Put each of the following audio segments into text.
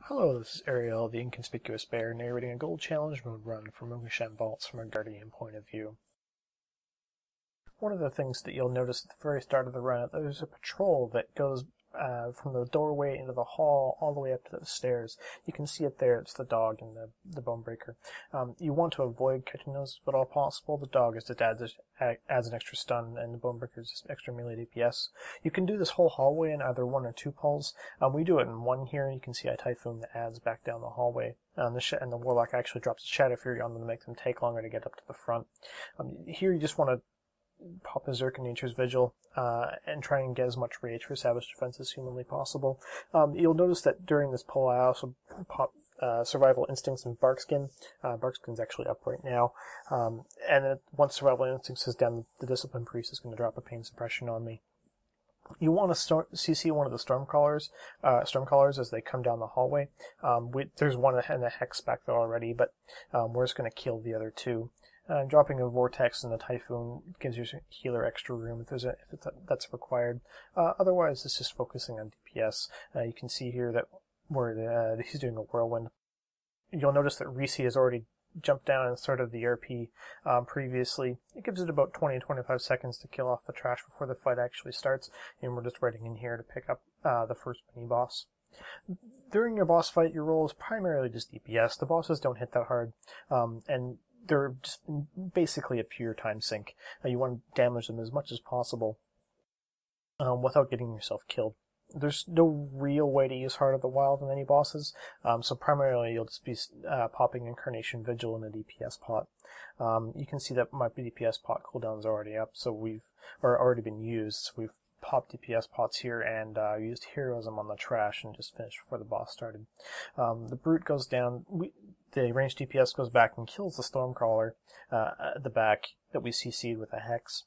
Hello, this is Arielle, the Inconspicuous Bear, narrating a gold challenge mode run for Mogu'shan Vaults from a Guardian point of view. One of the things that you'll notice at the very start of the run, there's a patrol that goes from the doorway into the hall all the way up to the stairs. You can see it there. It's the dog and the Bonebreaker. You want to avoid catching those if at all possible. The dog just adds an extra stun, and the Bonebreaker is just extra melee DPS. You can do this whole hallway in either one or two pulls. We do it in one here. You can see a Typhoon that adds back down the hallway. And the Warlock actually drops a Shadow Fury on them to make them take longer to get up to the front. Here you just want to pop Berserk and Nature's Vigil and try and get as much rage for Savage Defense as humanly possible. You'll notice that during this pull I also pop Survival Instincts and Barkskin. Barkskin's actually up right now. And then once Survival Instincts is down, the Discipline Priest is going to drop a Pain Suppression on me. You want to CC one of the Stormcallers as they come down the hallway. There's one in the Hex back there already, but we're just going to kill the other two. Dropping a Vortex and a Typhoon gives your healer extra room if that's required. Otherwise, it's just focusing on DPS. You can see here that he's doing a Whirlwind. You'll notice that Reese has already jumped down and started the RP previously. It gives it about 20-25 seconds to kill off the trash before the fight actually starts, and we're just waiting in here to pick up the first mini-boss. During your boss fight, your role is primarily just DPS. The bosses don't hit that hard, and they're just basically a pure time sink. You want to damage them as much as possible without getting yourself killed. There's no real way to use Heart of the Wild in any bosses, so primarily you'll just be popping Incarnation Vigil in a DPS pot. You can see that my DPS pot cooldown's already up, so already been used. So we've popped DPS pots here and used Heroism on the trash and just finished before the boss started. The Brute goes down. The ranged DPS goes back and kills the Stormcrawler at the back that we CC'd with a Hex.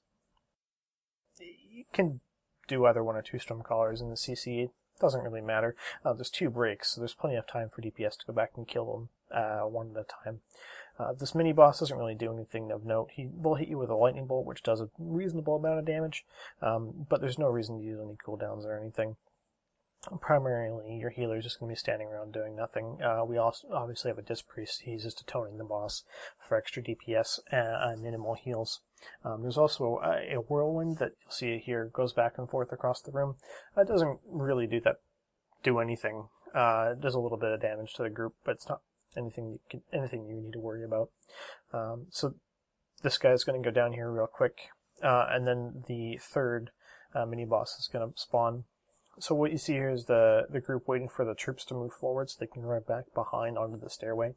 You can do either one or two Stormcrawlers in the CC. It doesn't really matter. There's 2 breaks, so there's plenty of time for DPS to go back and kill them one at a time. This mini-boss doesn't really do anything of note. He will hit you with a Lightning Bolt, which does a reasonable amount of damage, but there's no reason to use any cooldowns or anything. Primarily, your healer is just going to be standing around doing nothing. We also obviously have a Disc Priest. He's just atoning the boss for extra DPS and minimal heals. There's also a Whirlwind that you'll see here goes back and forth across the room. It doesn't really do anything. It does a little bit of damage to the group, but it's not anything you need to worry about. So this guy's going to go down here real quick, and then the third mini boss is going to spawn. So what you see here is the group waiting for the troops to move forward so they can run back behind onto the stairway.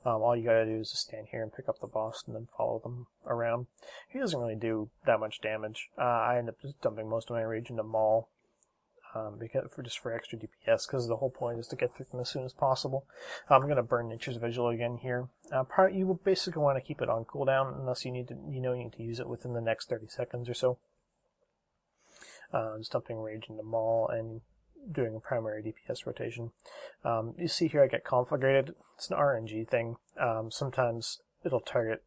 All you gotta do is just stand here and pick up the boss and then follow them around. He doesn't really do that much damage. I end up just dumping most of my rage into Maul for extra DPS, because the whole point is to get through them as soon as possible. I'm going to burn Nature's Vigil again here. You will basically want to keep it on cooldown unless you need to use it within the next 30 seconds or so. Just dumping Rage into Maul and doing a primary DPS rotation. You see here I get Conflagrated. It's an RNG thing. Sometimes it'll target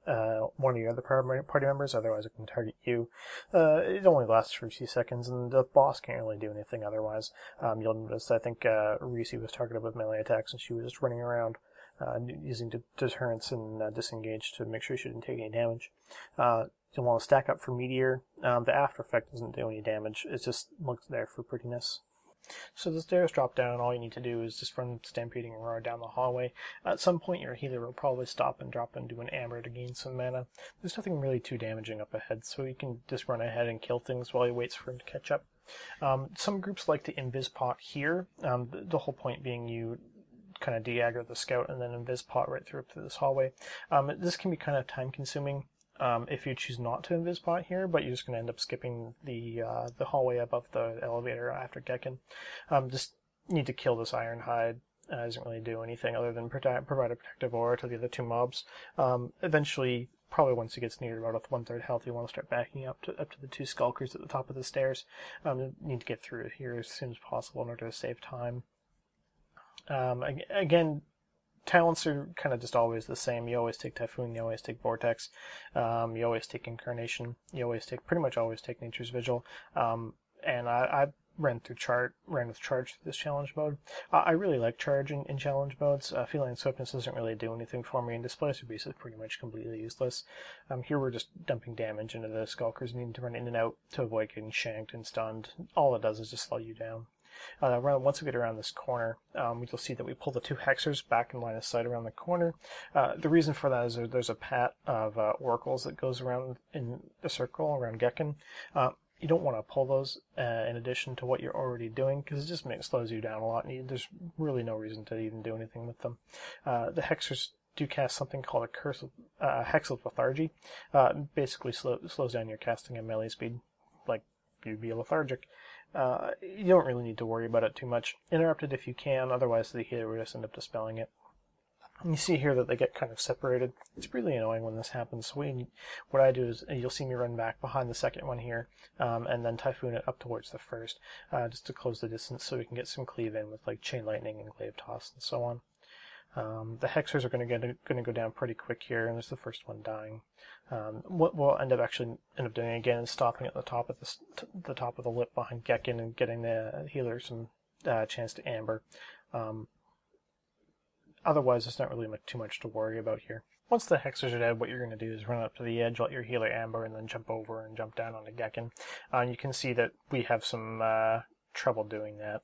one of your other party members, otherwise it can target you. It only lasts for a few seconds, and the boss can't really do anything otherwise. You'll notice, I think Reese was targeted with melee attacks, and she was just running around using deterrence and disengage to make sure she didn't take any damage. You'll want to stack up for Meteor. The after effect doesn't do any damage, it just looks there for prettiness. So the stairs drop down, and all you need to do is just run Stampeding Aurora down the hallway. At some point your healer will probably stop and drop into an Amber to gain some mana. There's nothing really too damaging up ahead, so you can just run ahead and kill things while he waits for him to catch up. Some groups like to Invis Pot here, the whole point being you kind of de-aggro the scout and then Invis Pot right through this hallway. This can be kind of time consuming if you choose not to Invis Pot here, but you're just going to end up skipping the hallway above the elevator after Gekkan. Just need to kill this Ironhide. Doesn't really do anything other than provide a protective aura to the other 2 mobs. Eventually, probably once he gets near about 1/3 health, you want to start backing up to the 2 Skulkers at the top of the stairs. You need to get through here as soon as possible in order to save time. Again, talents are kind of just always the same. You always take Typhoon, you always take Vortex, you always take Incarnation, you pretty much always take Nature's Vigil, and I ran with charge through this challenge mode. I really like charge in challenge modes. Feline swiftness doesn't really do anything for me, and Displacer Beast is pretty much completely useless. Here we're just dumping damage into the Skulkers, needing to run in and out to avoid getting shanked and stunned. All it does is just slow you down. Once we get around this corner, you'll see that we pull the two Hexers back in line of sight around the corner. The reason for that is there's a pat of oracles that goes around in a circle around Gekkan. You don't want to pull those in addition to what you're already doing, because it just slows you down a lot, and there's really no reason to even do anything with them. The Hexers do cast something called a Hex of Lethargy. Basically slows down your casting at melee speed, like you'd be lethargic. You don't really need to worry about it too much. Interrupt it if you can, otherwise the healer will just end up dispelling it. You see here that they get kind of separated. It's really annoying when this happens. So what I do is, you'll see me run back behind the second one here, and then Typhoon it up towards the first, just to close the distance so we can get some cleave in with like Chain Lightning and Glaive Toss and so on. The Hexers are going to go down pretty quick here, and there's the first one dying. What we'll end up doing again is stopping at the top of the lip behind Gekkan and getting the healer some chance to amber. Otherwise, there's not really too much to worry about here. Once the Hexers are dead, what you're going to do is run up to the edge, let your healer amber, and then jump over and jump down onto Gekkan. You can see that we have some trouble doing that.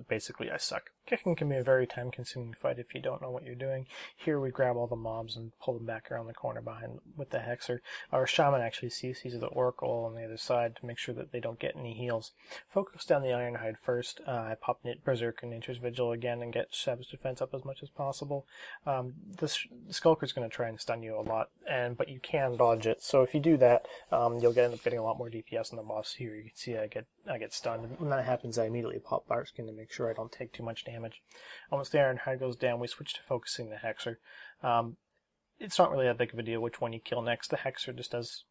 Basically, I suck. Gekkan can be a very time-consuming fight if you don't know what you're doing. Here we grab all the mobs and pull them back around the corner behind with the Hexer. Our Shaman actually sees the Oracle on the other side to make sure that they don't get any heals. Focus down the Ironhide first. I pop Berserk and Nature's Vigil again and get Shab's defense up as much as possible. The Skulker's going to try and stun you a lot, but you can dodge it. So if you do that, you'll end up getting a lot more DPS on the boss. Here you can see I get stunned. When that happens, I immediately pop Barkskin to make sure I don't take too much damage. Once the Ironhide goes down, we switch to focusing the Hexer. It's not really that big of a deal which one you kill next. The Hexer just does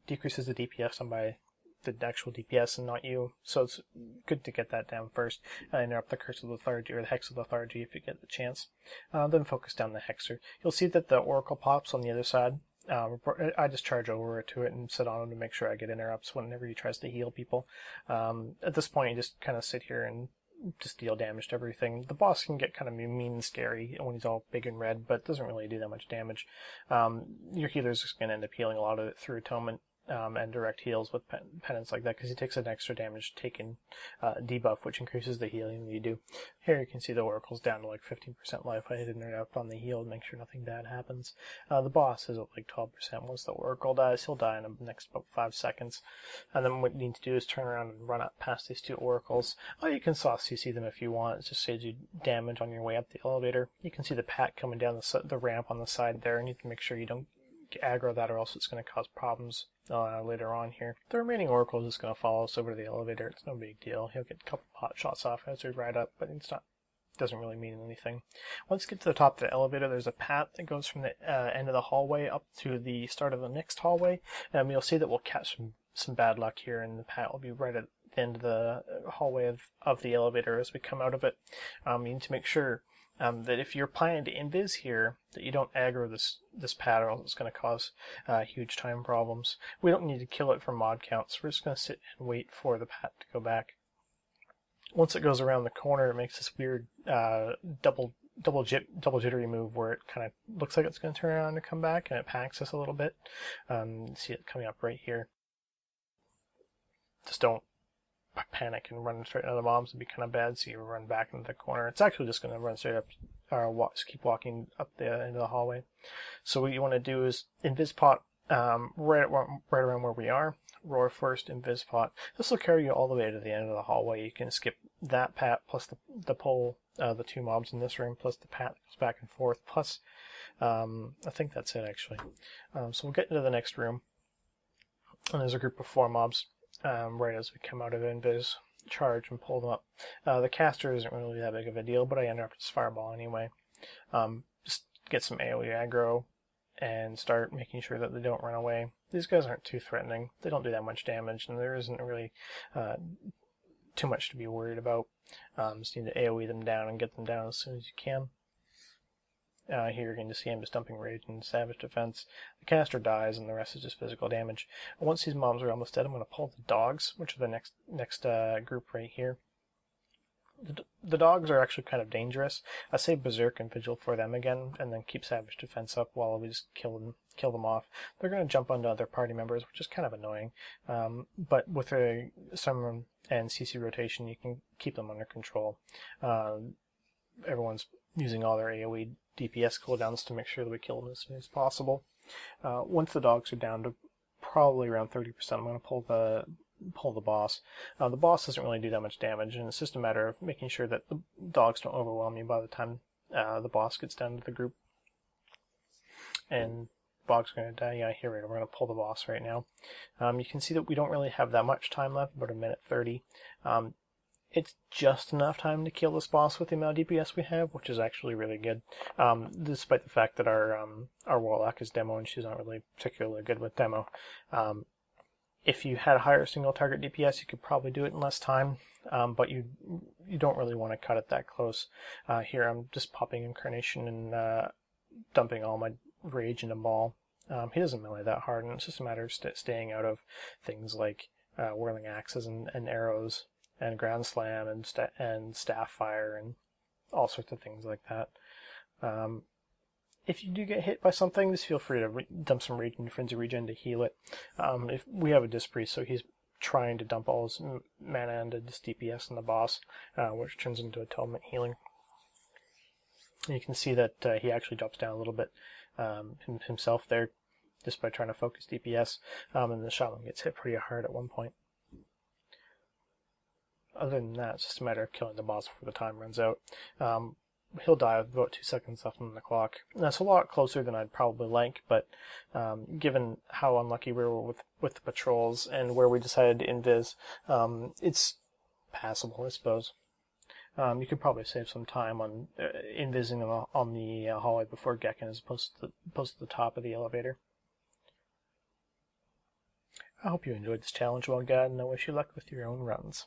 decreases the DPS on by the actual DPS and not you, so it's good to get that down first. Interrupt the Curse of Lethargy or the Hex of Lethargy if you get the chance. Then focus down the Hexer. You'll see that the Oracle pops on the other side. I just charge over to it and sit on him to make sure I get interrupts whenever he tries to heal people. At this point, you just kind of sit here and just deal damage to everything. The boss can get kind of mean and scary when he's all big and red, but doesn't really do that much damage. Your healer's just going to end up healing a lot of it through Atonement and direct heals with penance like that, because he takes an extra damage taken debuff, which increases the healing that you do. Here you can see the Oracle's down to like 15% life. I hit it up on the heal to make sure nothing bad happens. The boss is at like 12%. Once the Oracle dies, he'll die in the next about 5 seconds. And then what you need to do is turn around and run up past these two Oracles. You can sauce CC them if you want. It just saves you damage on your way up the elevator. You can see the Pat coming down the ramp on the side there, and you can make sure you don't aggro that, or else it's going to cause problems later on here. The remaining Oracle is just going to follow us over to the elevator. It's no big deal. He'll get a couple pot shots off as we ride up, but doesn't really mean anything. Once you get to the top of the elevator, there's a path that goes from the end of the hallway up to the start of the next hallway. You'll see that we'll catch some bad luck here, and the path will be right at the end of the hallway of the elevator as we come out of it. You need to make sure that if you're planning to invis here, that you don't aggro this pad, or else it's going to cause huge time problems. We don't need to kill it for mod counts. We're just going to sit and wait for the pad to go back. Once it goes around the corner, it makes this weird double jittery move where it kind of looks like it's going to turn around and come back, and it panics us a little bit. See it coming up right here. Just don't panic and run straight into the mobs. Would be kind of bad, so you run back into the corner. It's actually just going to run straight up, or keep walking up the end of the hallway. So what you want to do is invis pot right around where we are. Roar first, invis pot. This will carry you all the way to the end of the hallway. You can skip that pat plus the pole, the two mobs in this room, plus the pat that goes back and forth, plus I think that's it actually. So we'll get into the next room, and there's a group of 4 mobs. Right as we come out of invis, charge and pull them up. The caster isn't really that big of a deal, but I interrupt his fireball anyway. Just get some AoE aggro and start making sure that they don't run away. These guys aren't too threatening. They don't do that much damage, and there isn't really too much to be worried about. Just need to AoE them down and get them down as soon as you can. Here you're going to see him just dumping rage and savage defense. The caster dies, and the rest is just physical damage. And once these mobs are almost dead, I'm going to pull the dogs, which are the next group right here. The dogs are actually kind of dangerous. I say Berserk and Vigil for them again, and then keep Savage Defense up while we just kill them off. They're going to jump onto other party members, which is kind of annoying. But with a Summon and CC rotation, you can keep them under control. Everyone's using all their AoE DPS cooldowns to make sure that we kill them as soon as possible. Once the dogs are down to probably around 30%, I'm going to pull the boss. The boss doesn't really do that much damage, and it's just a matter of making sure that the dogs don't overwhelm you by the time the boss gets down to the group. And Bog's going to die. Yeah, here we go. We're going to pull the boss right now. You can see that we don't really have that much time left, about 1:30. It's just enough time to kill this boss with the amount of DPS we have, which is actually really good. Despite the fact that our Warlock is demo and she's not really particularly good with demo. If you had a higher single target DPS, you could probably do it in less time, but you don't really want to cut it that close. Here I'm just popping Incarnation and dumping all my rage into Maul. He doesn't melee that hard, and it's just a matter of staying out of things like whirling axes and arrows and ground slam and staff fire and all sorts of things like that. If you do get hit by something, just feel free to dump some Rage and Frenzy Regen to heal it. If we have a Disc Priest, so he's trying to dump all his mana into this DPS on the boss, which turns into Atonement Healing. And you can see that he actually drops down a little bit himself there, just by trying to focus DPS, and the Shaman gets hit pretty hard at one point. Other than that, it's just a matter of killing the boss before the time runs out. He'll die with about 2 seconds left on the clock. And that's a lot closer than I'd probably like, but given how unlucky we were with the patrols and where we decided to invis, it's passable, I suppose. You could probably save some time on invising them on the hallway before Gekkan as opposed to the top of the elevator. I hope you enjoyed this challenge, well, God, and I wish you luck with your own runs.